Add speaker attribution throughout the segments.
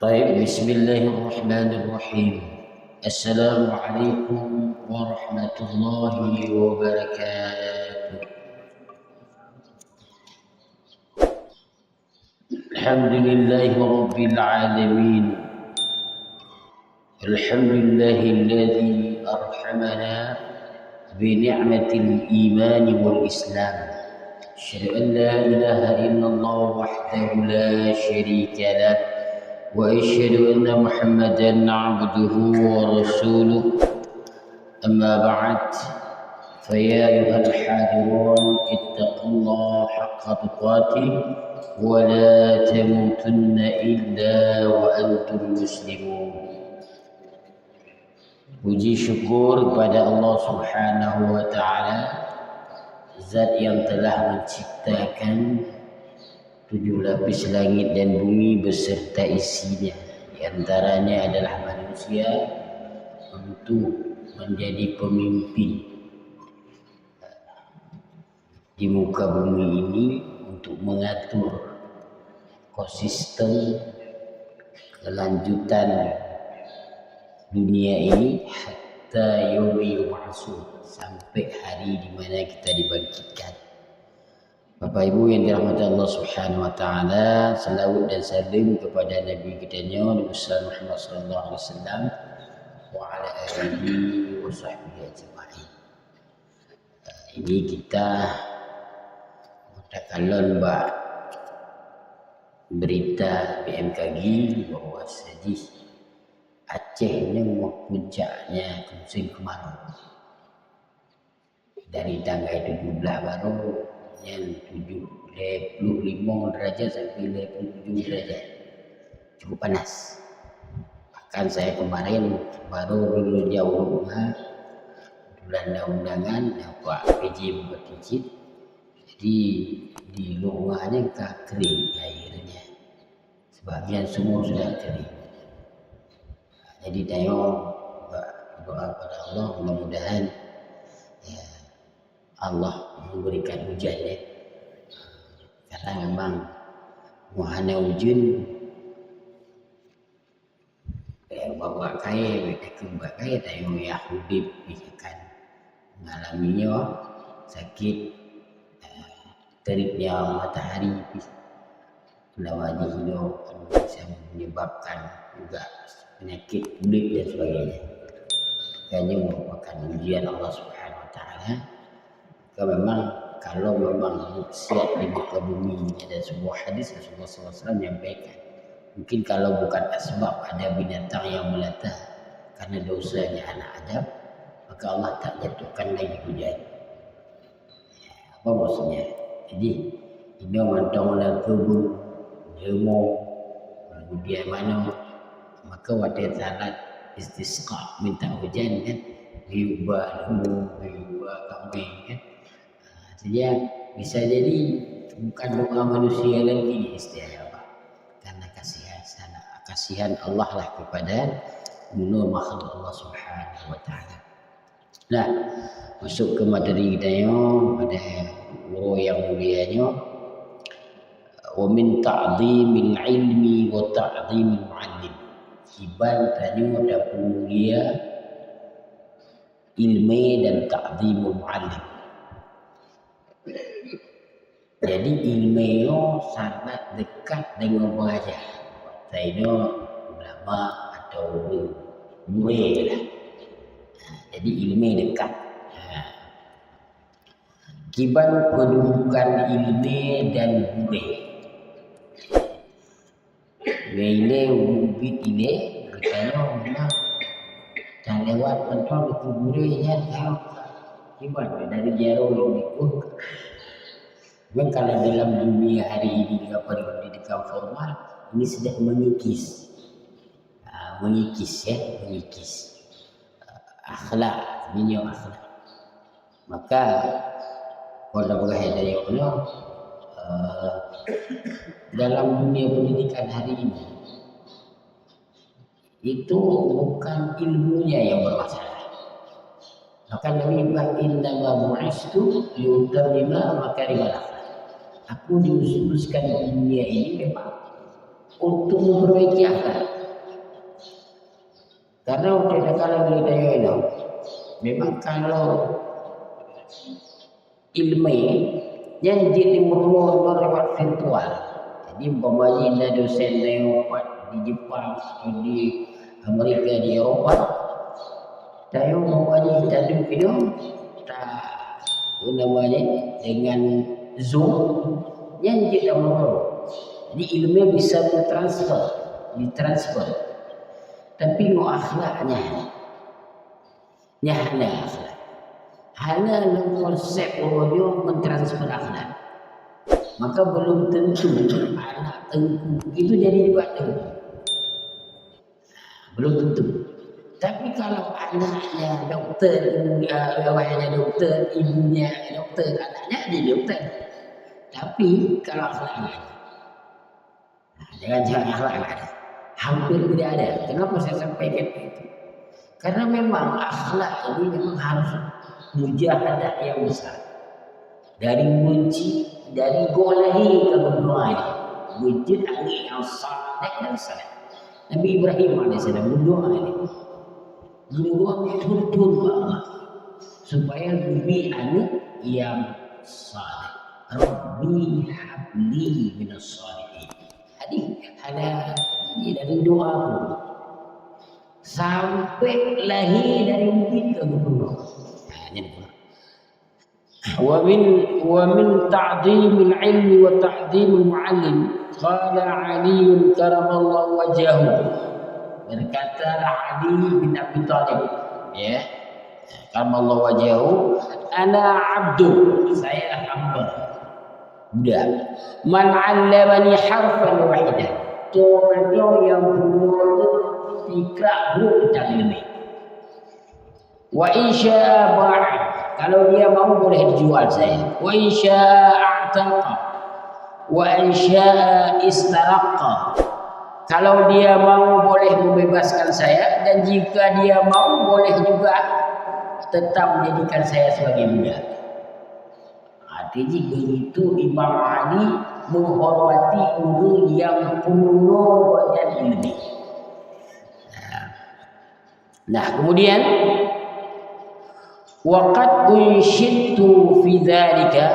Speaker 1: طيب بسم الله الرحمن الرحيم. السلام عليكم ورحمة الله وبركاته. الحمد لله رب العالمين. الحمد لله الذي أرحمنا بنعمة الإيمان والإسلام. أشهد أن لا إله إلا الله وحده لا شريك له، وأشهد أن محمدا عبده ورسوله. أما بعد، فيا أيها الحاضرون اتقوا الله حق تقاته ولا تموتن إلا وأنتم مسلمون. Puji syukur kepada Allah Subhanahu wa Ta'ala, Zat yang telah menciptakan 7 lapis langit dan bumi beserta isinya. Di antaranya adalah manusia untuk menjadi pemimpin di muka bumi ini, untuk mengatur ekosistem kelanjutan dunia ini hatta yaumi yub'atsun, sampai hari di mana kita dibangkitkan. Bapak Ibu yang dirahmati Allah Subhanahu wa Ta'ala, salawat dan salam kepada Nabi kita Nabi Muhammad sallallahu alaihi wasallam wa ala alihi wa sahbihi ajma'in. Ini kita mutakalon berita BMKG bahwa sedih Aceh ini puncaknya musim kemarau. Dari tanggal 17 baru yang 75 derajat sampai 57 derajat. Cukup panas. Bahkan saya kemarin baru dulu jauh rumah bulan undangan Pak PJ buat izin. Jadi di rumahnya tak kering airnya. Sebagian semua sudah kering. Jadi tengok doa pada Allah, mudah-mudahan ya, Allah memberikan hujan ya. Karena memang wahana hujan bawa kaya, mereka kembali kaya tengok Yahudi misalkan mengalaminya sakit teriknya matahari lawan hidung bisa menyebabkan juga penyakit kulit dan sebagainya. Hanya merupakan ujian Allah Subhanahu wa Ta'ala. Memang kalau memang siap di muka bumi, ada sebuah hadis Rasulullah SAW menyampaikan, mungkin kalau bukan asbab ada binatang yang melata karena dosanya anak Adam, maka Allah tak jatuhkan lagi hujan. Ya, apa maksudnya? Jadi ini mantaulah kebun, jemur, kemudian mana, maka waktu salat istisqa minta hujan kan, riba kambing kan. Jadi bisa jadi bukan doa manusia lagi istighfar, karena kasihan Allah lah kepada makhluk Allah Subhanahu wa Ta'ala. Nah, masuk ke materi kita pada guru yang mulianya, wa min ta'dhimil ilmi wa ta'dhimil muallim. Kiban tanya ada mulia ilmu dan ta'zimul muallim. Jadi ilmu sangat dekat dengan pengajar. Saya ulama atau murid lah. Jadi ilmu dekat. Kiban kedudukan ilmu dan murid. Wele ubit ile katanya memang dan lewat kontrol itu budaya tahu gimana dari jauh ini pun. Memang kalau dalam dunia hari ini dengan pendidikan formal ini sedang mengikis akhlak, minyak akhlak. Maka kalau berkaitan dari Allah, dalam dunia pendidikan hari ini itu bukan ilmunya yang bermasalah. Maka Nabi bilang innama bu'istu liutammima makarimal akhlak. Aku diutuskan di dunia ini memang untuk memperbaiki akhlak. Karena udah kalau kita itu memang kalau ilmu yang jadi meruang lewat virtual. Jadi umpamanya dosen yang di Jepang, di Amerika, di Eropa, saya umpamanya kita video, namanya dengan Zoom, yang jadi meruang. Jadi ilmu bisa ditransfer. Tapi no akhlaknya, nyahna akhlak. Hanya konsep audio mentransfer akhlak. Maka belum tentu anak tengku itu jadi juga tengku. Belum tentu. Tapi kalau anaknya dokter, ayahnya dokter, ibunya dokter, anaknya jadi dokter. Tapi kalau akhlaknya, jangan akhlak ada. Hampir tidak ada. Kenapa saya sampaikan itu? Karena memang akhlak ini memang harus mujahadah yang besar. Dari benci, dari golahi ke berdoa. Wujud angin yang saleh dan saleh. Nabi Ibrahim AS berdoa ini. Berdoa tuntun Allah supaya diberi anak yang saleh. Rabbi habli minas salihin. Jadi ada dari doa sampai lahir dari mungkin ke gubernur. ومن تعظيم العلم وتعظيم المعلم قال علي كرم الله وجهه. Berkata Ali bin Abi Thalib, ya, karamallahu wajhahu, ana abdu, saya hamba budak, man 'allamani harfan wahidan, orang yang benar tikrak huruf dan ilmu. Wa insya ba'a, kalau dia mau boleh dijual saya. Wa insya a'taqa, wa insya istaraqqa, kalau dia mau boleh membebaskan saya, dan jika dia mau boleh juga tetap menjadikan saya sebagai budak. Artinya begitu Imam Ali menghormati guru yang penuh dan ilmu. Nah, kemudian waqad unshidtu fi dzalika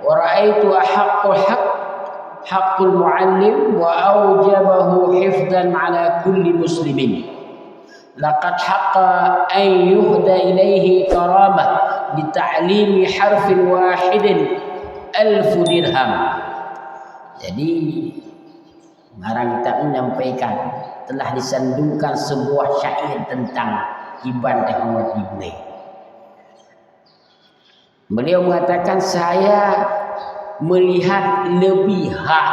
Speaker 1: wa ra'aitu ahaqqul haqq haqqul muallim wa awjabahu hifdhan ala kulli muslimin. Laqad haqqa an yuhda ilaihi karamah bi ta'limi harfin wahidin 1000 dirham. Jadi marang kita menyampaikan telah disandungkan sebuah syair tentang Ibn Ahmad Ibn. Beliau mengatakan, saya melihat lebih hak,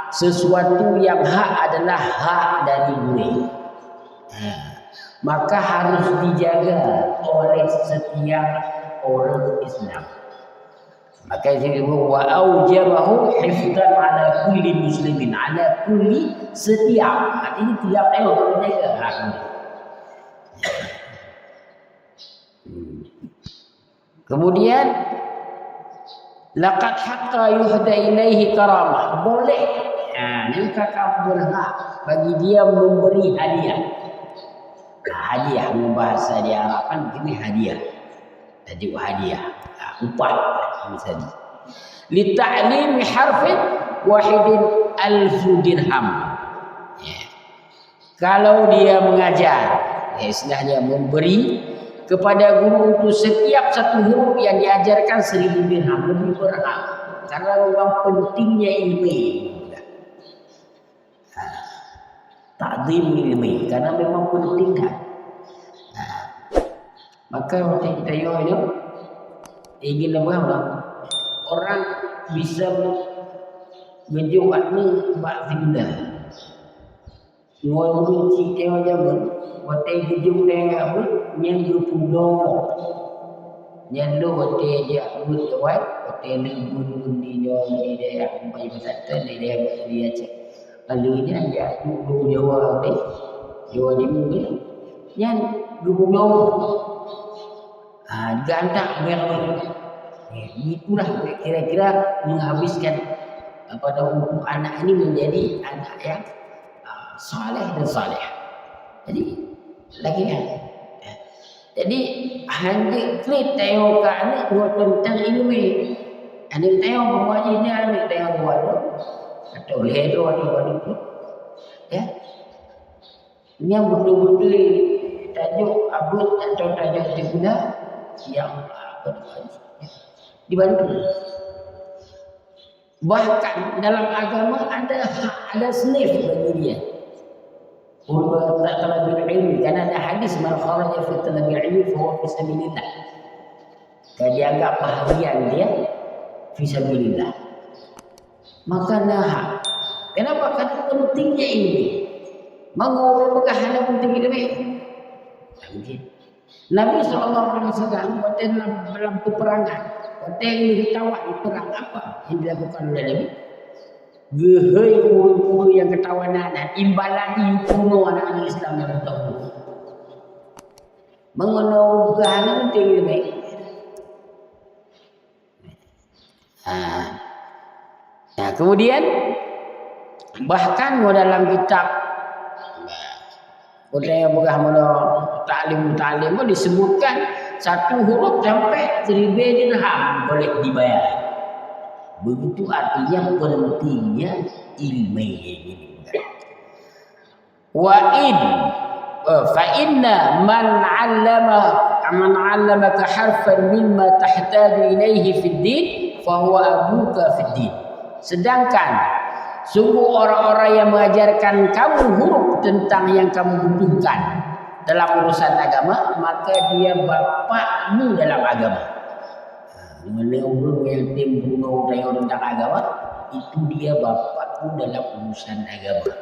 Speaker 1: sesuatu yang hak adalah hak dari gue. Maka harus dijaga oleh setiap orang Islam. Maka disebut wa aujabahu hifdhan ala kulli muslimin, ala kulli, setiap. Artinya tiap orang menjaga haknya. Kemudian laqad haqqa yuhda ilaihi karamah, boleh. Ini kakak berhak bagi dia memberi hadiah. Hadiah, bahasa di Arab kan ini hadiah. Jadi hadiah, upah misalnya. Li ta'limi harfin wahidin 1000 dirham. Ya. Kalau dia mengajar, istilahnya memberi kepada guru untuk setiap satu huruf yang diajarkan 1000 dirham, lebih berhak. Karena memang pentingnya ilmu. Ta'zim ilmi, karena memang penting kan. Maka waktu kita ini ingin apa? Orang bisa menjual bak finda. Nuan kunci dia jaman, waktu hujung dia apa? Yang berpudo, yang lo waktu dia berjawab, waktu lebun di dia yang bayi besar dia cek. Lalu dia dulu jawab deh, jawab dia mungkin, yang dulu gantak merah. Itulah kira-kira menghabiskan pada untuk anak ini menjadi anak yang saleh dan saleh. Jadi lagi kan. Jadi hanya klik tengok ke anak buat tentang ilmu. Anak tengok buat ini, anak tengok buat atau ledo atau itu. Ya, ini yang betul-betul tajuk abud atau tajuk diguna yang dibantu. Bahkan dalam agama ada snif bagi dia. Urba talabil ilmi, karena ada hadis man kharaja fi talabil ilmi fa huwa fi sabilillah. Kalau dianggap bahagian dia fi sabilillah. Maka nah, kenapa? Karena pentingnya ilmu. Mengapa hal penting ilmu? Nabi SAW dalam peperangan, pada ini ketahuan perang apa yang dilakukan oleh Nabi? Gehei uru-uru yang ketawanan, imbalan kuno anak Islam yang betul. Mengenal kehanan penting ilmu. Nah, kemudian bahkan dalam kitab yang berahmana ta'lim disebutkan satu huruf sampai 1000 dirham boleh dibayar. Begitu artinya pentingnya ilmu ini. Wa in fa inna man 'allamaka harfan mimma tahtaju ilaihi fid din fa huwa abuka fid din. Sedangkan sungguh orang-orang yang mengajarkan kamu huruf tentang yang kamu butuhkan dalam urusan agama, maka dia bapakmu dalam agama. Mana orang yang timbul tentang agama, itu dia bapakmu dalam urusan agama.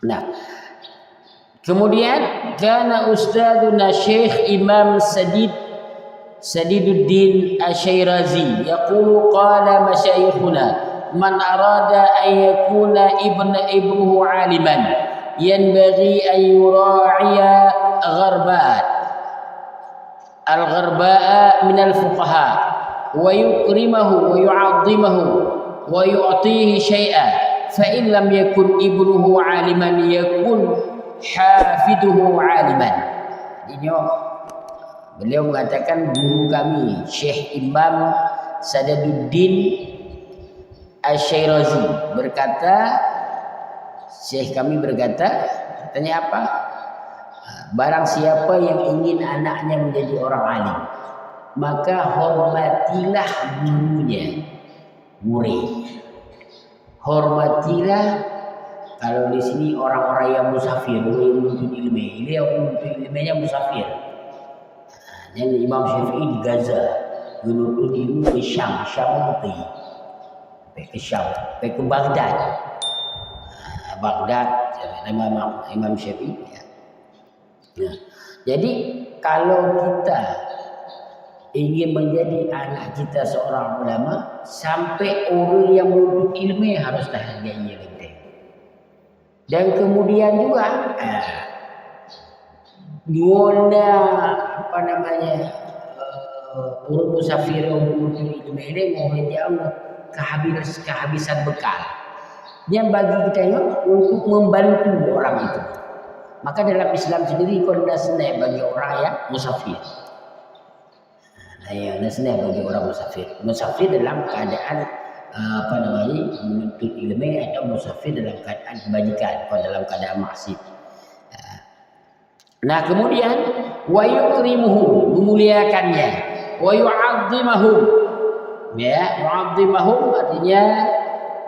Speaker 1: Nah, kemudian kana ustaduna Syekh Imam Sadiduddin Asy-Syairazi yaqulu qala masyayikhuna man arada an yakuna ibnuhu aliman yanbaghi an yura'iya al-gharba'a min al-fuqaha wa yukrimahu wa yu'azzimahu wa yu'tihi syai'an fa in lam yakun ibnuhu aliman yakun hafiduhu aliman. Beliau mengatakan guru kami Syekh Imam Sadaduddin Asy-Syairazi berkata, Syekh kami berkata, katanya apa? Barang siapa yang ingin anaknya menjadi orang alim, maka hormatilah gurunya, murid. Hormatilah, kalau di sini orang-orang yang musafir, yang menuntut ilmu, ini yang menuntut ilmunya musafir. Dan Imam Syafi'i di Gaza, menuntut ilmu ke Syam pergi, ke Syam, ke Baghdad. Baghdad, Imam Syafi'i. Nah, jadi kalau kita ingin menjadi anak kita seorang ulama, sampai orang yang menuntut ilmu haruslah hargainya kita. Dan kemudian juga orang musafir untuk ilmu ini mohon kehabisan bekal. Dia bagi kita untuk membantu orang itu. Maka dalam Islam sendiri ada senang bagi orang yang musafir. Ada senang bagi orang musafir. Musafir dalam keadaan menuntut ilmu atau musafir dalam keadaan kebajikan atau dalam keadaan maksiat. Nah, kemudian wa yukrimuhu, memuliakannya, wa yu'azzimahu. Ya, yu'azzimahu artinya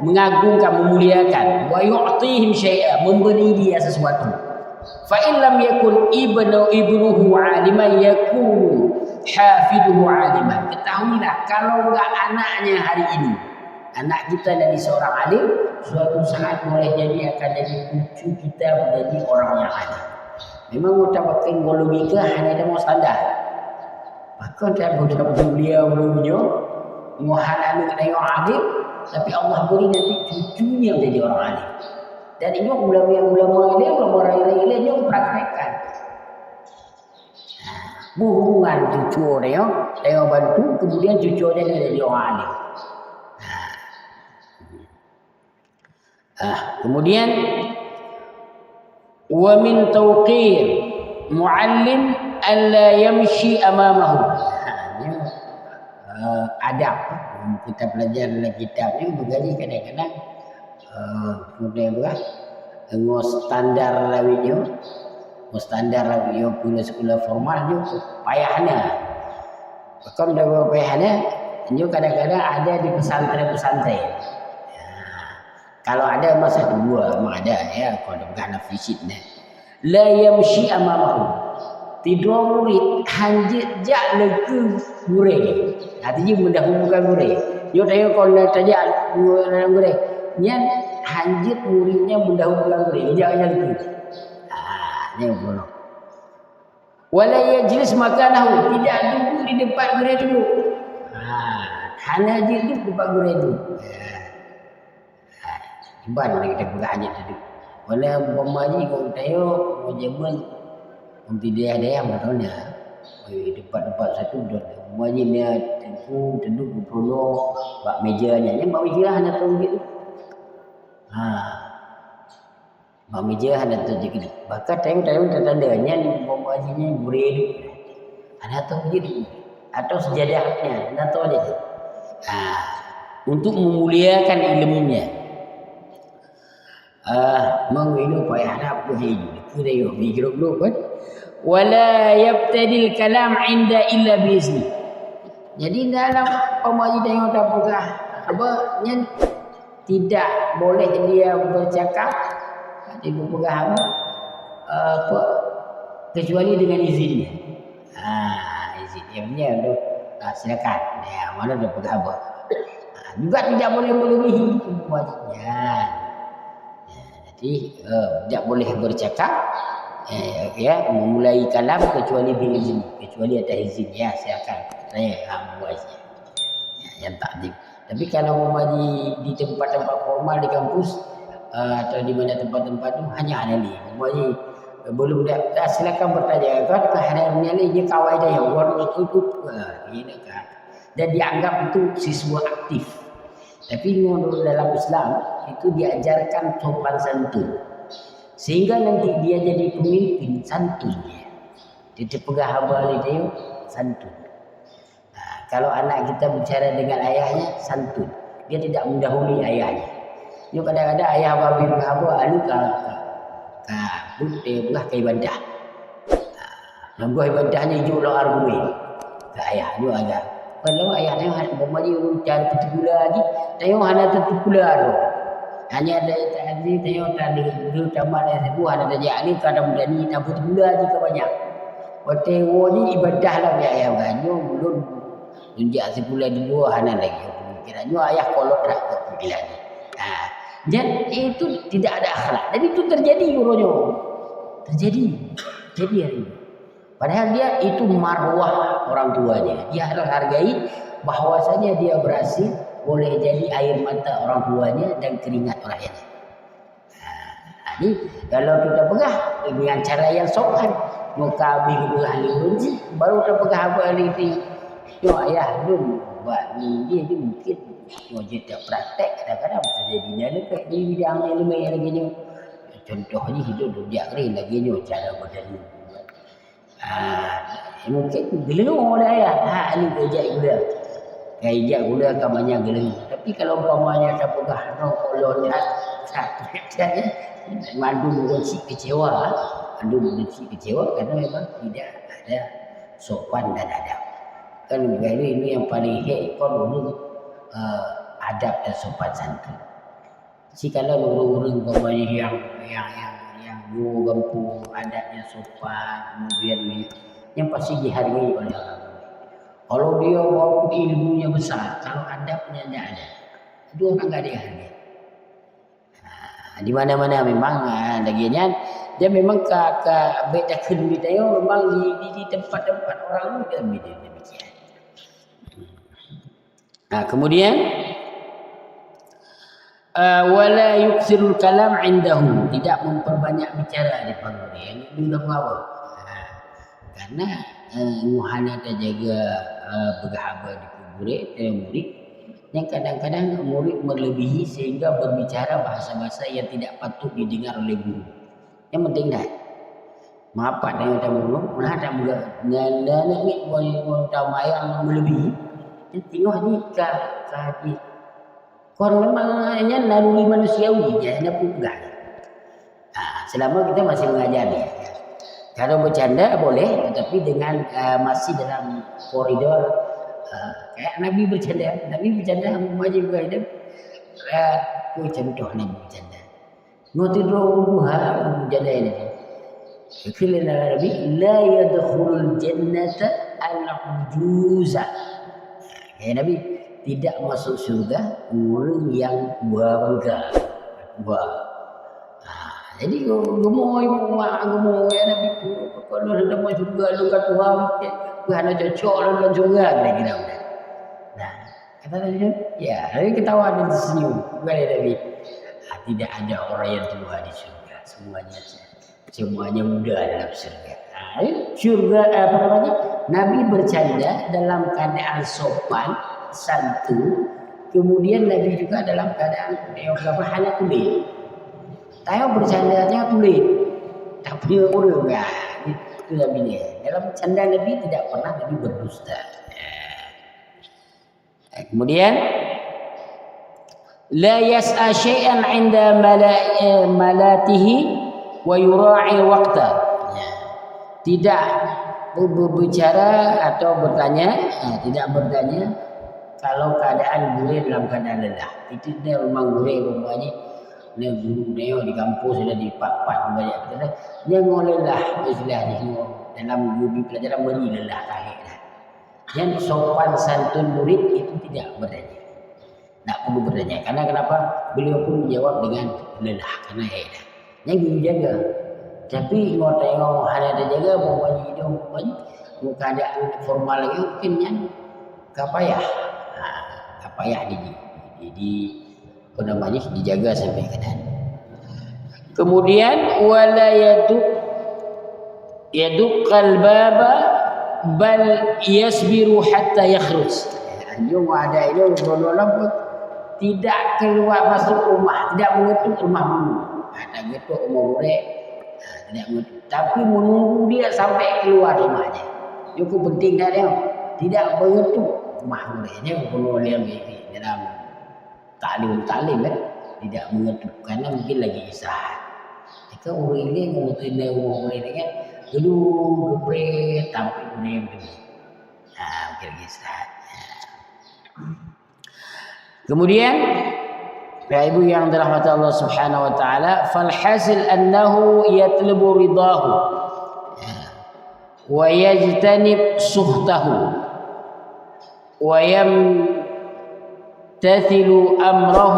Speaker 1: mengagungkan, memuliakan. Wa yu'tihim syai'a, memberi dia sesuatu. Fa in lam yakun ibnuhu 'aliman yakunu hafiduhu 'aliman. Ketahuilah kalau enggak anaknya hari ini, anak kita jadi seorang alim, suatu saat boleh jadi akan jadi cucu kita menjadi orang yang alim. Memang mutabakin logika hanya ada mau standar. Maka dia beliau muhanan dengan alim, tapi Allah beri nanti cucunya menjadi orang alim. Dan ini ulama ini, ulama raya ini mempraktekkan. Hubungan cucu dia bantu, kemudian cucu dia jadi orang alim. Kemudian Wa min tawqir muallim alla yamshi amamahu. Adab kita belajar dalam kitab ni bergaji kadang-kadang kemudian berah standar lawinyo standar lawinyo punya sekolah formal je payahnya bahkan dah payahnya nyo kadang-kadang ada di pesantren-pesantren. Kalau ada masa dua memang ada ya kalau bukan fisiknya la yamshi amamahu tidur murid hanjit jak legu gure artinya mendahulukan gure yo tayo kalau tajak gure nyan hanjit muridnya mendahulukan gure jangan legu ni boleh wala yajlis makanahu tidak duduk di depan gure dulu hanya duduk di depan gure dulu Iban kita buka hanya duduk wala pemaji kau tayo zaman nanti dia ada yang bertanya, tempat-tempat satu dah, wajib dia duduk berpeluh, bak mejanya, yang bak meja hanya tu gitu. Bak meja hanya tu gitu. Bahkan tayang tandanya wajibnya beredu, hanya tu gitu. Atau sejadahnya, hanya tu aja. Untuk memuliakan ilmunya. Mengilu payah nak pergi, kita yo mikir dulu kan. Wala yabtadil kalam inda illa biizni. Jadi dalam pemaji tengok tak pegah apa yang tidak boleh dia bercakap tidak pegah apa kecuali dengan izinnya. Izinnya untuk silakan. Ya, mana dia pegah apa. Juga tidak boleh melebihi pemajinya. Jadi tidak boleh bercakap ya memulai kalam kecuali bil izin kecuali ada izin ya silakan saya buat yang takdim. Tapi kalau mengaji di tempat-tempat formal di kampus atau di mana tempat-tempat itu hanya ahli mengaji belum dah silakan bertanya kan kehadiran ini dia kawai dia orang itu ini kan dan dianggap itu siswa aktif. Tapi menurut dalam Islam itu diajarkan sopan santun. Sehingga nanti dia jadi pemimpin santun dia. Dia pegah habal dia santun. Kalau anak kita bicara dengan ayahnya santun. Dia tidak mendahului ayahnya. Ini kadang-kadang ayah babi berhaba anu ka bukti belah ke ibadah. Nangguh ibadahnya hijau lah argumen. Ke ayah tu agak. Kalau ayah tengok bermaji cari peti gula lagi, tengok hana peti gula tu. Hanya ada tadi tengok tadi dulu tamat sebuah ada jadi kadang berani tak peti gula lagi ke banyak. Hotel ni ibadah lah ayah ganyo belum tunjuk sebulan dulu hana lagi. Kiranya ayah kolot dah ke pikiran ni. Dan itu tidak ada akhlak. Dan itu terjadi uronyo. Terjadi hari ini. Padahal dia itu marwah orang tuanya. Dia harus hargai bahwasanya dia berhasil boleh jadi air mata orang tuanya dan keringat rakyatnya. Jadi kalau kita pegah dengan cara yang sopan, muka biru ahli runji, baru kita pegah apa ahli itu. Yo ayah dulu buat ni dia tu mungkin wajib tak praktek kadang-kadang bisa jadi dekat di bidang ilmu yang lagi contohnya hidup dia kering lagi cara berdiri. Mungkin geleng dah ya. Ni kejap gula. Kejap gula kan banyak geleng. Tapi kalau umpamanya tak pegah kolon satu saja mandu mesti kecewa. Mandu mesti kecewa kerana memang tidak ada sopan dan adab. Kan ini yang paling hekon dulu adab dan sopan santun. Jikalau orang-orang umpamanya yang dua kampung adatnya sopan kemudian yang pasti dihargai oleh orang. Kalau dia bawa ilmunya besar, kalau adabnya tidak ada, itu orang tidak dihargai. Di mana-mana memang laginya dia memang ke beda kedua memang di tempat-tempat orang itu demikian. Kemudian wala yuksirul kalam indahu, tidak memperbanyak bicara di depan dia. Ini sudah mengawal. Karena muhana terjaga berhaba di murid yang kadang-kadang murid melebihi sehingga berbicara bahasa-bahasa yang tidak patut didengar oleh guru. Yang penting dah. Mapat dengan tamu, nah tak juga nanda ni mau tahu mayang melebihi. Tengok ni kaki. Korang memangnya naluri manusiawi je, ada pugah. Selama kita masih mengajar dia. Kalau bercanda boleh, tetapi dengan masih dalam koridor kayak Nabi bercanda. Nabi bercanda wajib bercanda. Contoh Nabi bercanda. Ngotidur buha bercanda ini. Kata Nabi, la yadkhulul jannata al-ujuza. Kata Nabi, tidak masuk surga orang yang berbangga. Jadi gemoy ya Nabi kalau ada mau surga lu kat Tuhan Tuhan ada cocok dalam surga kira-kira. Nah, kata Nabi, ya, lalu ketawa dan tersenyum. Kata Nabi, tidak ada orang yang tua di surga, semuanya muda dalam surga. Surga apa namanya? Nabi bercanda dalam keadaan sopan, santun. Kemudian Nabi juga dalam keadaan hanya kulit. Tahu bercandanya kulit, tak punya orang kan? Itu Nabi ni. Dalam canda Nabi tidak pernah Nabi berdusta. Kemudian, la yas'a syai'an 'inda malatihi wa yura'i waqta. Tidak berbicara atau bertanya, tidak bertanya kalau keadaan gurih dalam keadaan lelah. Itu dia memang gurih rumahnya. Dia guru dia di kampus sudah di part-part banyak kita. Dia lelah istilahnya dalam guru pelajaran beri lelah kahit. Yang sopan santun murid itu tidak bertanya. Tak perlu bertanya. Karena kenapa? Beliau pun menjawab dengan lelah karena hedah. Yang guru jaga. Tapi mau tengok hanya ada jaga mau bagi hidung mau keadaan formal lagi mungkin yang kapayah. Kapayah di apa namanya dijaga sampai keadaan. Kemudian wala yaduqal baba bal yasbiru hatta yakhruj. Anjung ada itu berlalu tidak keluar masuk rumah, tidak mengetuk rumah dulu. Ada gitu rumah boleh tidak mengetuk, tapi menunggu dia sampai keluar rumahnya. Cukup penting dah dia. Tidak mengetuk rumah bolehnya perlu dia dalam taklim tidak mengetuk karena mungkin lagi istirahat. Jika orang ini mengetuk orang ini kan gedung gepret tampil benar begitu. Mungkin lagi istirahat. Kemudian ibu yang dirahmati Allah Subhanahu wa taala, fal hasil annahu yatlubu ridahu wa yajtanib suhtahu wa تثل أمره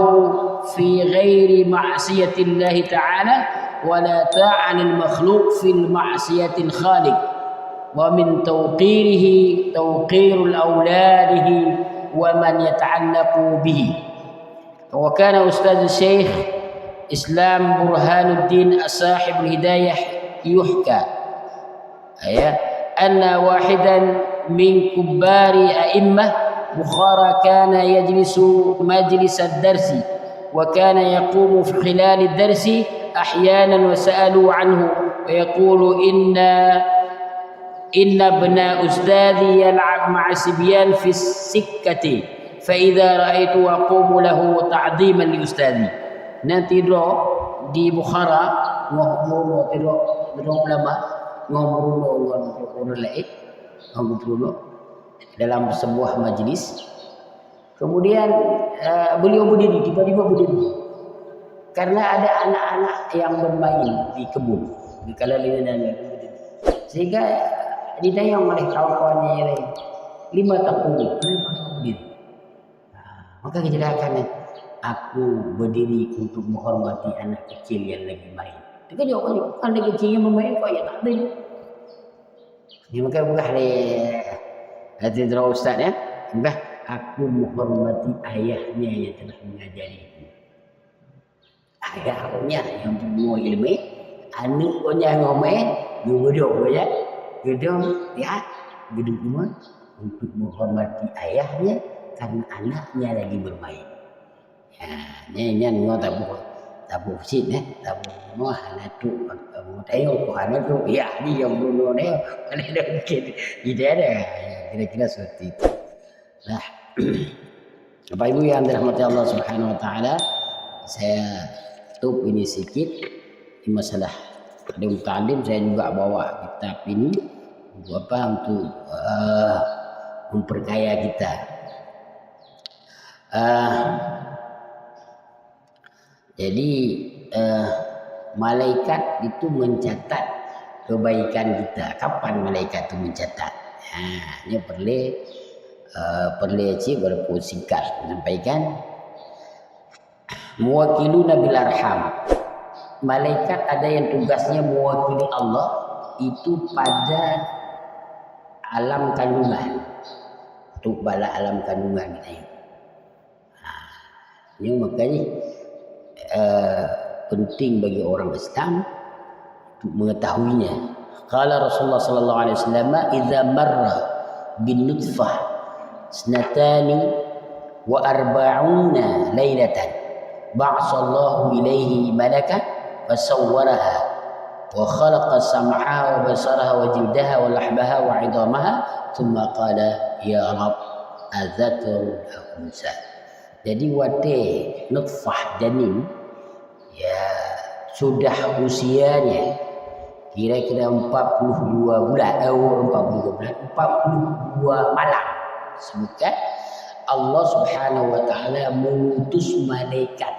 Speaker 1: في غير معصية الله تعالى ولا طاعن المخلوق في المعصية الخالق ومن توقيره توقير أولاده ومن يتعلق به. وكان أستاذ الشيخ إسلام برهان الدين صاحب الهداية يحكى أن واحدا من كبار أئمة بخارى كان يجلس مجلس الدرس وكان يقوم في خلال الدرس أحيانا وسألوا عنه ويقول إن ابن أستاذي يلعب مع الصبيان في السكة فإذا رأيت أقوم له تعظيما لأستاذي. Nanti di Bukhara ngomong ulama ngomong lain dalam sebuah majlis. Kemudian beliau berdiri, tiba-tiba berdiri karena ada anak-anak yang bermain di kebun di kala-kala dan sehingga ditanya oleh kawan-kawannya yang lain, 5 tahun kenapa berdiri? Maka kejelaskan, aku berdiri untuk menghormati anak kecil yang lagi main. Itu kan jawabannya, anak kecilnya bermain kok ya tak ada. Ini maka bukan hati terang ustaz ya. Enggak, aku menghormati ayahnya yang telah mengajariku. Ayahnya yang semua ilmu, anaknya ngomel, gedung ya. Gedung ya, gedung rumah untuk menghormati ayahnya karena anaknya lagi bermain. Ya, nyanyian ngota buat. tabu sit tabu mo hanatu mo tayo ko hanatu ya ni yang dulu ni ada mungkin ide ada kira-kira seperti itu. Nah, Bapak Ibu yang dirahmati Allah Subhanahu wa taala, saya tutup ini sedikit di masalah ta'lim. Saya juga bawa kitab ini untuk apa? Untuk memperkaya kita. Jadi malaikat itu mencatat kebaikan kita. Kapan malaikat itu mencatat? Ini perlu cik berpun singkat menyampaikan. Muwakiluna bil arham. Malaikat ada yang tugasnya mewakili Allah itu pada alam kandungan. Untuk bala alam kandungan kita. Ini makanya penting bagi orang Islam untuk mengetahuinya. Qala Rasulullah sallallahu alaihi wasallam, "Idza marra bin nutfah sanatani wa arba'una lailatan ba'atsallahu ilaihi malakan fasawwaraha wa khalaqa sam'aha wa basaraha wa jildaha wa lahbaha wa 'idamaha thumma qala ya rab adzakar unsa." Jadi wate nutfah janin ya sudah usianya kira-kira 42 malam. Sebutkan Allah Subhanahu wa taala mengutus malaikat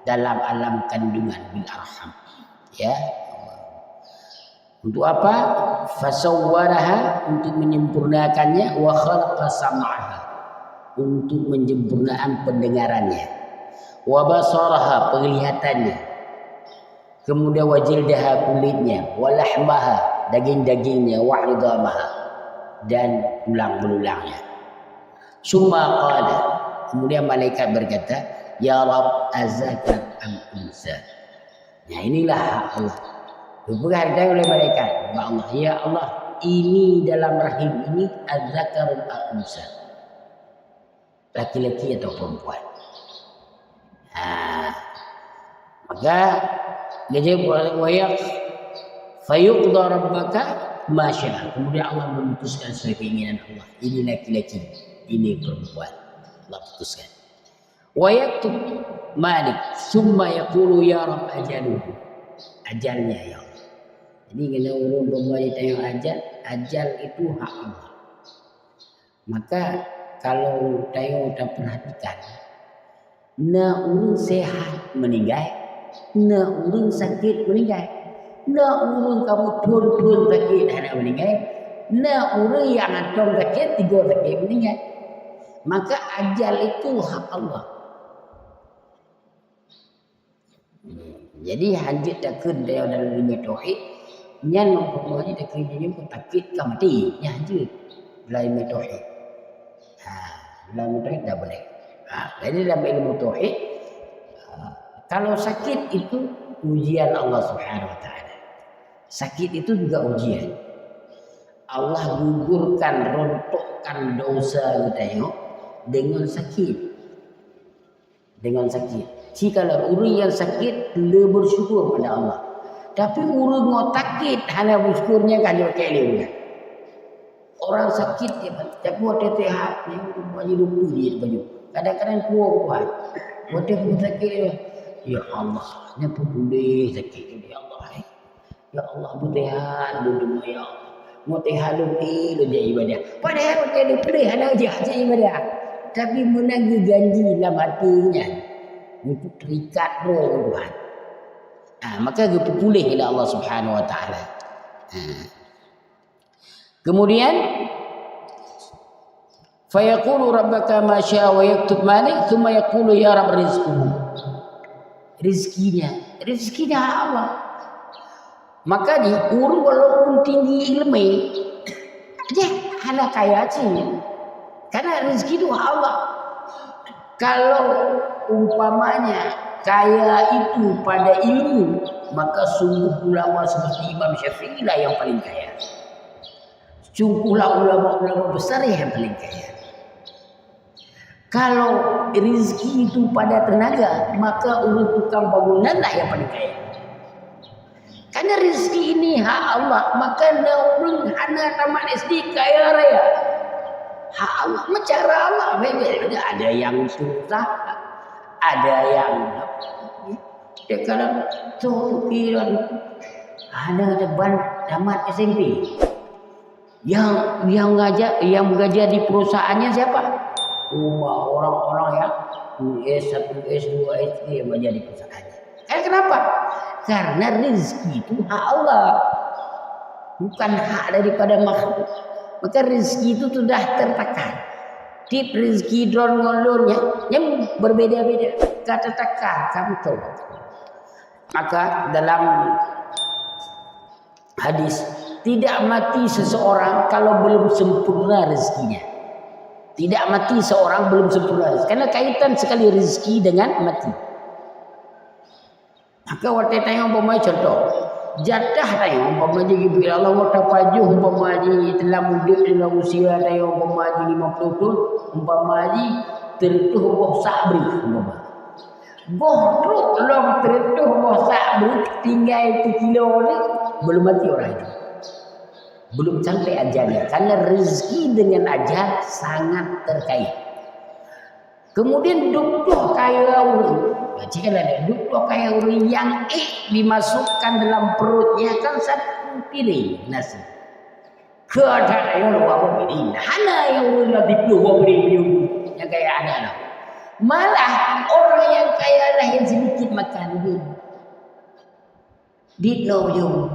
Speaker 1: dalam alam kandungan bil arham. Ya. Untuk apa? Fasawwaraha, untuk menyempurnakannya, wa khalaqa sam'aha, untuk menyempurnakan pendengarannya, wa basaraha, penglihatannya, kemudian wa jildaha, kulitnya, wa lahmaha, daging-dagingnya, wa 'idamaha, dan tulang-belulangnya. Summa qala, kemudian malaikat berkata, ya Rabb azakat am unsa. Nah, inilah hak Allah. Dihargai oleh malaikat. Allah, ya Allah, ini dalam rahim ini azakarun am unsa. Laki-laki atau perempuan. Maka dia jawab wayak fayuqda rabbaka ma syaa. Kemudian Allah memutuskan sesuai keinginan Allah. Ini laki-laki, ini perempuan. Allah putuskan. Wayaktub Malik summa yaqulu ya Rabb ajaluhu. Ajalnya ya Allah. Jadi kena urun perempuan ditanya ajal itu hak Allah. Maka kalau tayo tak perhatikan, na urun sehat meninggal, na urun sakit meninggal, na urun kamu turun sakit ada meninggal, na urun yang atong sakit 3 sakit meninggal. Maka ajal itu hak Allah. Jadi hajat takut dia dalam dunia tauhid, nyan mempunyai takut dia pun takut ke mati, nya hajat dalam ilmu tauhid. Dalam tauhid tak boleh. Jadi dalam ilmu tauhid, kalau sakit itu ujian Allah Subhanahu wa taala. Sakit itu juga ujian. Allah gugurkan, rontokkan dosa kita dengan sakit. Dengan sakit. Jika orang yang sakit le bersyukur pada Allah. Tapi orang mau sakit hanya bersyukurnya kan dia pakai dia. Orang sakit dia tapi waktu sehat dia baju lupa dia baju. Kadang-kadang kuat. Waktu pun sakit dia. Ya Allah, kenapa boleh sakit ini ya Allah? Ya Allah, bertehat dulu ya Allah. Mau tehat lebih dia ibadah. Padahal waktu dia boleh ada aja ibadah. Tapi menagih janji dalam hatinya. Itu terikat roh Tuhan. Maka itu pulih oleh Allah Subhanahu wa taala. Kemudian fayaqulu rabbaka ma syaa wa yaktub malik thumma yaqulu ya rabb rizquhu. Rezekinya Allah. Maka di walaupun tinggi ilmu dia hanya kaya aja. Karena rezeki itu Allah. Kalau umpamanya kaya itu pada ilmu, maka sungguh ulama seperti Imam Syafi'i lah yang paling kaya. Sungguhlah ulama-ulama besar yang paling kaya. Kalau rezeki itu pada tenaga, maka urut tukang bangunanlah yang paling kaya. Karena rezeki ini hak Allah, maka naulun anak tamat SD kaya raya. Hak Allah, cara Allah beda. Ada yang susah, ada yang kadang tu kira ada depan tamat SMP. Yang mengajar di perusahaannya siapa? Orang-orang yang S1, S2, S3 yang menjadi perusahaannya. Kenapa? Karena rezeki itu hak Allah, bukan hak daripada makhluk. Maka rezeki itu sudah tertekan. Tip rezeki drone-drone yang berbeda-beda. Kata tekan, kamu tahu. Maka dalam hadis, tidak mati seseorang kalau belum sempurna rezekinya. Tidak mati seorang belum sempurna rezeki. Karena kaitan sekali rezeki dengan mati. Maka waktu tengok umpama contoh, jatah tengok umpama jadi bila Allah waktu pajuh umpama jadi telah muda dalam usia tengok umpama jadi 50 tahun umpama jadi tertuh boh sabri umpama. Boh truk long tertuh boh sabri tinggal 1 kilo ni belum mati orang itu. Belum sampai ajalnya, karena rezeki dengan ajal sangat terkait. Kemudian duduk kaya uri, jika ada duduk kaya uri yang dimasukkan dalam perutnya kan satu piring nasi. Keadaan yang luar biasa, hana yang uri lebih luar biasa yang kaya ada lah. Malah orang yang kaya lah yang sedikit makan dulu. Ditno jauh.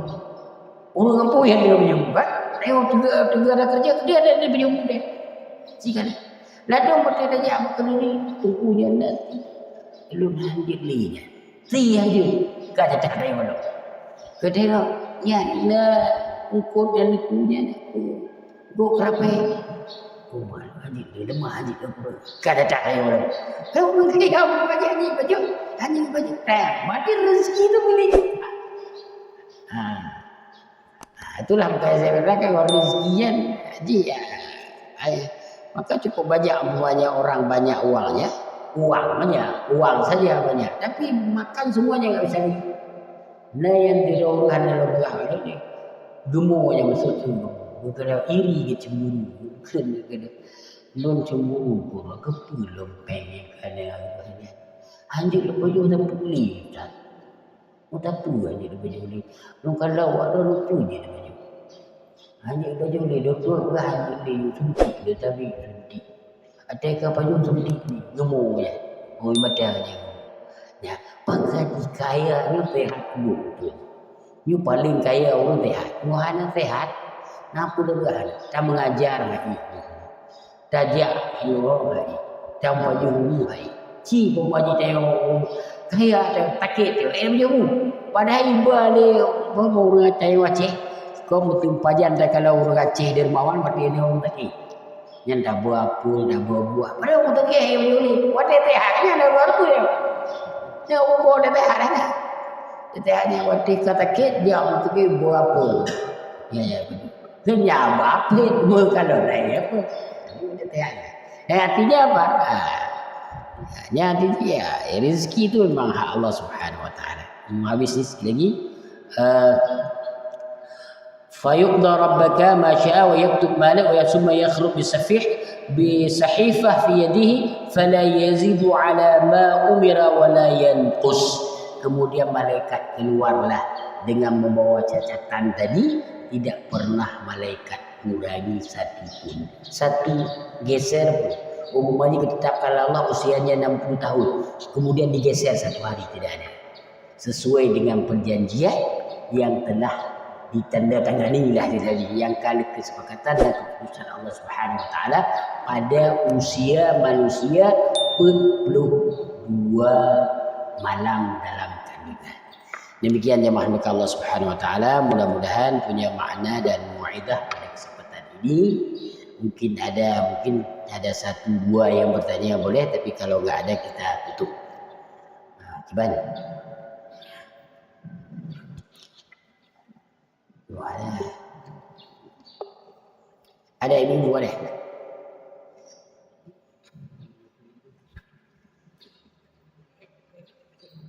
Speaker 1: Orang kampung yang dia menyumbang, tengok juga ada kerja, dia ada menyumbang dia. Jika ladang berada di amak ini, tunggunya nanti, belum lanjut linya. Tiada je, kata tak ada yang mana. Kedua, ya, ukut dan ikunya, gua kerapai. Kumar, haji dia lemah haji dia. Kata tak ada yang mana. Kalau mungkin yang baju, mati rezeki itu milik kita. Itulah makanya saya katakan kalau rezekinya haji ya. Maka cukup banyak orang banyak uangnya, uang saja banyak. Tapi makan semuanya nggak bisa. Nah yang tidak urusan dalam belah ini gemuk aja masuk semua. Bukan iri ke cemburu, bukan non cemburu pun kepulung pengen ada apa. Anjir lepas tu tak pulih tak. Tak tua je lepas tu. Non kalau ada lucu je lepas tu. Hanya baju ni doktor belah ni suntik dia tapi suntik. Ada baju suntik ni gemuk je. Oh matanya. Ya, pakai kaya ni sehat betul. Ni paling kaya orang sehat. Muhana sehat. Napu dengan tak mengajar lagi. Tajak orang lagi. Tak baju hai. Ci pemaji tengok kaya ada takit tu. Jauh. Padahal ibu dia baru ngatai waceh. Kau mesti pajan dah kalau orang Aceh dermawan berarti ini orang taki. Yang dah buah pun, dah buah. Padahal orang taki yang ni. Wate tehaknya ada buah tu ya. Ya orang buah dah tehak dah. Tehaknya wate kata kit dia orang taki buah pun. Ya. Kenyap apa kalau lain apa. Ini tehaknya. Artinya apa? Artinya ya rezeki itu memang hak Allah Subhanahu Wa Taala. Habis ni sekali lagi. فيقضى ربك ما شاء ويكتب ما له ثم يخرج بصحيفة في يده فلا يزيد على ما أمر ولا ينقص. Kemudian malaikat keluarlah dengan membawa catatan tadi, tidak pernah malaikat kurangi satupun. Satu geser pun. Umumnya ditetapkan Allah usianya 60 tahun, kemudian digeser 1 hari tidak ada. Sesuai dengan perjanjian yang telah ditandatangani lah tadi yang kali kesepakatan dan keputusan Allah Subhanahu Wa Taala pada usia manusia 42 malam dalam kandungan. Demikian jemaah Allah Subhanahu Wa Taala, mudah-mudahan punya makna dan muaidah pada kesempatan ini. Mungkin ada 1-2 yang bertanya boleh, tapi kalau enggak ada kita tutup. Gimana? Ada ini boleh.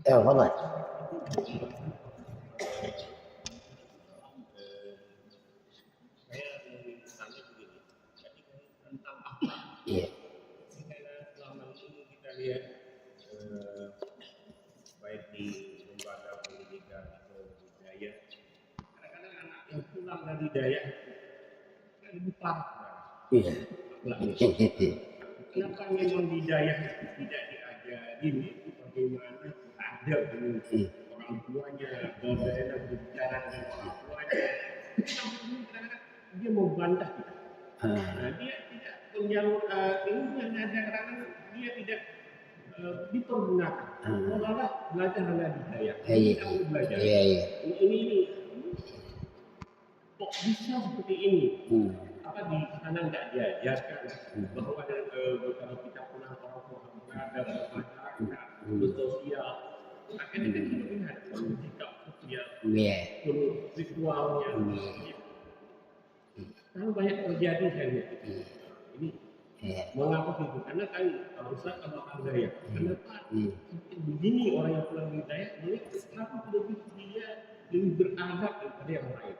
Speaker 1: Fadhal. Iya.
Speaker 2: Selama ini kita lihat baik di lembaga pendidikan atau budaya, kadang-kadang anak yang pulang dari daya kan lupa.
Speaker 1: Iya.
Speaker 2: Kenapa memang di daya tidak diajarin itu bagaimana ada orang tuanya, bagaimana berbicara dengan orang tuanya. Kadang-kadang dia mau bantah kita. Nah, dia tidak menyalur ilmu yang ada karena dia tidak dipergunakan. Malah belajar hanya di daya.
Speaker 1: Iya.
Speaker 2: Belajar.
Speaker 1: Iya.
Speaker 2: Ini kok bisa seperti ini? Apa di sana nggak diajarkan bahwa kalau kita pulang orang tua berada bermasyarakat, bersosial, akhirnya kita melihat sikap sosial, ritualnya. Kalau banyak terjadi saya lihat ini mengapa itu? Karena kan Ustaz kalau ada ya, kenapa begini orang yang pulang dari daya melihat kenapa dia lebih beradab daripada yang lain?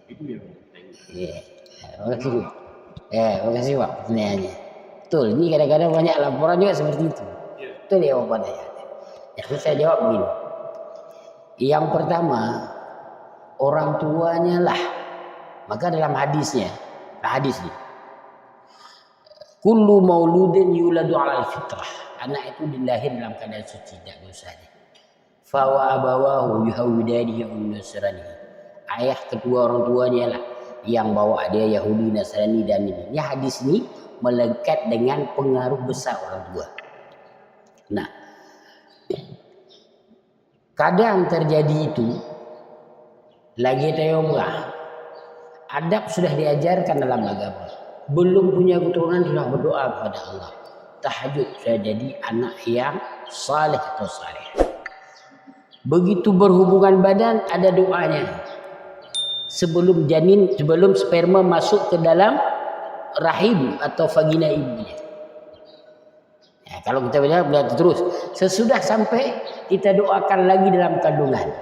Speaker 2: Itu yang
Speaker 1: Iya. Terima kasih Pak pertanyaannya. Betul, ini kadang-kadang banyak laporan juga seperti itu. Betul ya Pak ya. Jadi saya jawab begini. Yang pertama, orang tuanya lah. Maka dalam hadisnya, hadis ini. Kullu mauludin yuladu 'alal fitrah. Anak itu dilahir dalam keadaan suci, tidak dosanya. Fa wa abawahu yuhawidanihi wa yunasranihi. Ayah kedua orang tuanya lah yang bawa dia Yahudi, Nasrani dan ini. Ya hadis ini melekat dengan pengaruh besar orang tua. Nah, kadang terjadi itu lagi tayomlah. Adab sudah diajarkan dalam agama. Belum punya keturunan sudah berdoa kepada Allah. Tahajud sudah jadi anak yang saleh atau saleh. Begitu berhubungan badan ada doanya. Sebelum sperma masuk ke dalam rahim atau vagina ibunya. Ya, kalau kita bilang terus, sesudah sampai kita doakan lagi dalam kandungan.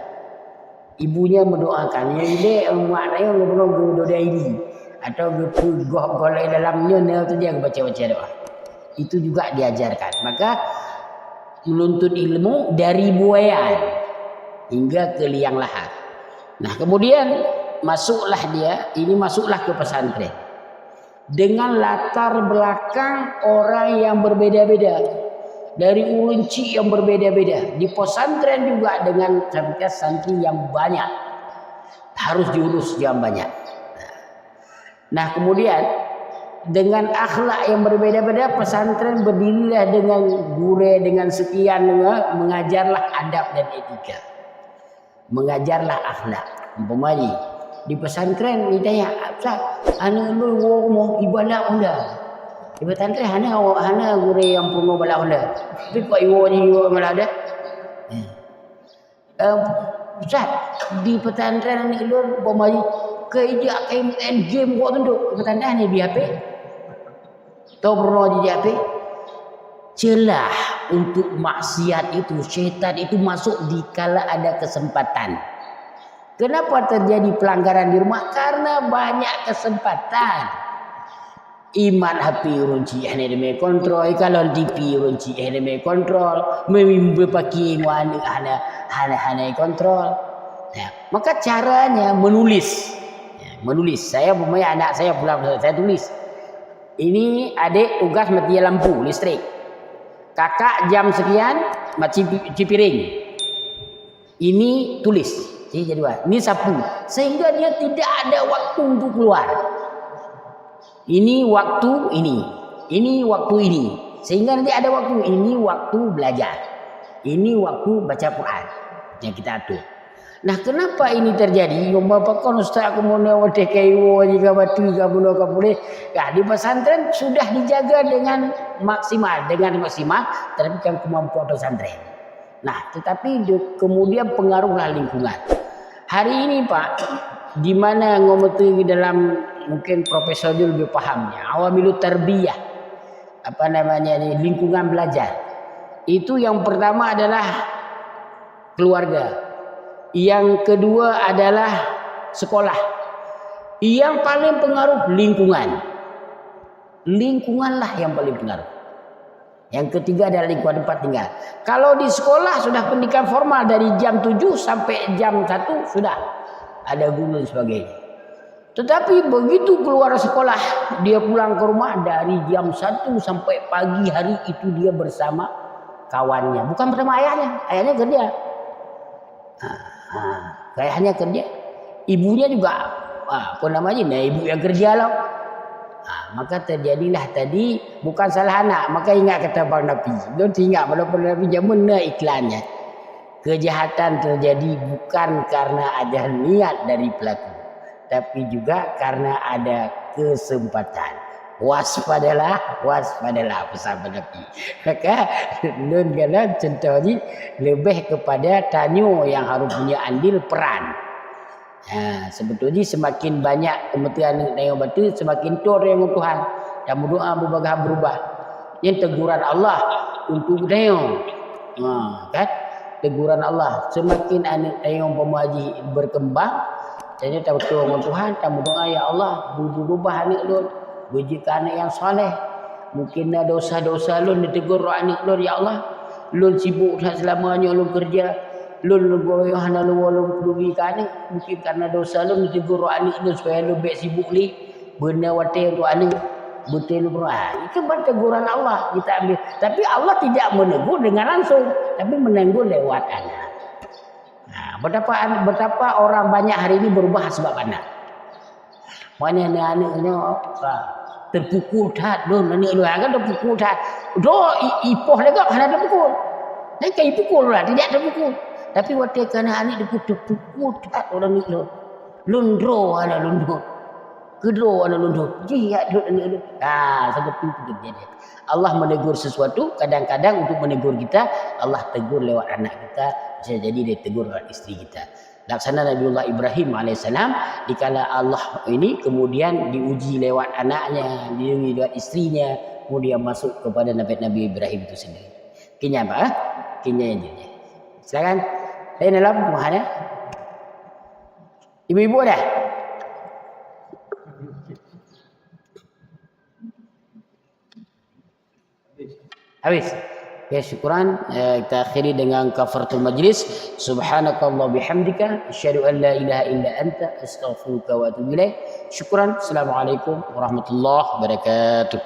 Speaker 1: Ibunya mendoakan, ya ini maknanya ngobrol doa ini atau golek dalamnya itu dia baca-baca doa. Itu juga diajarkan. Maka menuntut ilmu dari buayan hingga ke liang lahat. Nah, kemudian masuklah ke pesantren dengan latar belakang orang yang berbeda-beda. Dari urunci yang berbeda-beda. Di pesantren juga dengan santri yang banyak. Harus diurus yang banyak. Nah kemudian dengan akhlak yang berbeda-beda, pesantren berdirilah dengan gure, dengan sekian, mengajarlah adab dan etika. Mengajarlah akhlak. Umpamanya di pesantren ditanya, anak lu mau ibadah enggak? Di pesantren hana gure yang punya bala onda. Tapi kok iwo malah ada. Ustaz, di pesantren ni lu pemari kerja main game kok tu pesantren ni di HP. Tahu pernah di HP? Celah untuk maksiat itu, syaitan itu masuk di kala ada kesempatan. Kenapa terjadi pelanggaran di rumah? Karena banyak kesempatan. Iman HP runci hanya demi kontrol, kalau TV runci hanya demi kontrol, memimpi pakai wan hana kontrol. Nah, maka caranya menulis. Menulis. Saya punya anak saya pulang, saya tulis. Ini adik tugas mati lampu listrik. Kakak jam sekian cuci piring. Ini tulis. Jadi ini sapu. Sehingga dia tidak ada waktu untuk keluar. Ini waktu ini waktu ini, sehingga nanti ada waktu ini waktu belajar, ini waktu baca Quran yang kita atur. Nah, kenapa ini terjadi? Yang bapak kan ustaz kemudian wadah kayu jika batu jika bunuh kapule. Nah, di pesantren sudah dijaga dengan maksimal, tapi kan kemampuan pesantren. Nah, tetapi kemudian pengaruhlah lingkungan. Hari ini Pak, di mana ngomong dalam mungkin profesor dia lebih pahamnya. Awamilut tarbiyah, lingkungan belajar. Itu yang pertama adalah keluarga. Yang kedua adalah sekolah. Yang paling pengaruh lingkungan. Lingkunganlah yang paling pengaruh. Yang ketiga adalah lingkungan tempat tinggal. Kalau di sekolah sudah pendidikan formal dari jam 7 sampai jam 1 sudah ada guru dan sebagainya. Tetapi begitu keluar sekolah, dia pulang ke rumah dari jam 1 sampai pagi hari itu dia bersama kawannya, bukan bersama ayahnya. Ayahnya kerja. Ayahnya kerja. Ibunya juga ibu yang kerja lah. Maka terjadilah tadi bukan salah anak. Maka ingat kata Bang Nabi. Dia ingat pada Nabi mana iklannya. Kejahatan terjadi bukan karena ada niat dari pelaku, tapi juga karena ada kesempatan. Waspadalah pesan Nabi. Maka nun kala contoh ni lebih kepada tanyo yang harus punya andil peran. Sebetulnya semakin banyak kementerian yang batu semakin tor yang Tuhan dan berdoa berubah. Yang teguran Allah untuk dayo. Kan? Teguran Allah semakin anak dayo pemaji berkembang dan tak betul dengan Tuhan dan berdoa ya Allah berubah anak lu berjika anak yang soleh. Mungkin ada dosa-dosa lu ditegur anak lu ya Allah. Lu sibuk selamanya lu kerja. Lu goyah lu pergi kan mungkin karena dosa lu ditegur anak lu supaya lu baik sibuk li benda wate untuk anak betul lu itu teguran Allah kita ambil. Tapi Allah tidak menegur dengan langsung tapi menegur lewat anak. Betapa orang banyak hari ini berubah sebab anak. Mana anak-anaknya terpukul tat lu anak lu kan terpukul tat. Ipoh lega hana terpukul. Nak kai pukul lah tidak terpukul. Tapi waktu kerana anak dia terpukul tak orang ni lo. Lundro ada lundro. Kedro ada lundro. Jihad duduk anak lu. Seperti itu terjadi. Allah menegur sesuatu kadang-kadang untuk menegur kita Allah tegur lewat anak kita, bisa jadi dia tegur lewat isteri kita. Laksana Nabiullah Ibrahim alaihissalam dikala Allah ini kemudian diuji lewat anaknya, diuji lewat istrinya, kemudian masuk kepada Nabi Ibrahim itu sendiri. Kinya apa? Kinya yang dia. Silakan. Saya dalam muhana. Ibu-ibu ada? Habis. Ya syukuran. Kita akhiri dengan kafaratul majlis. Subhanakallah bihamdika. Asyhadu an la ilaha illa anta. Astaghfiruka wa atubu ilaik. Syukuran. Assalamualaikum warahmatullahi wabarakatuh.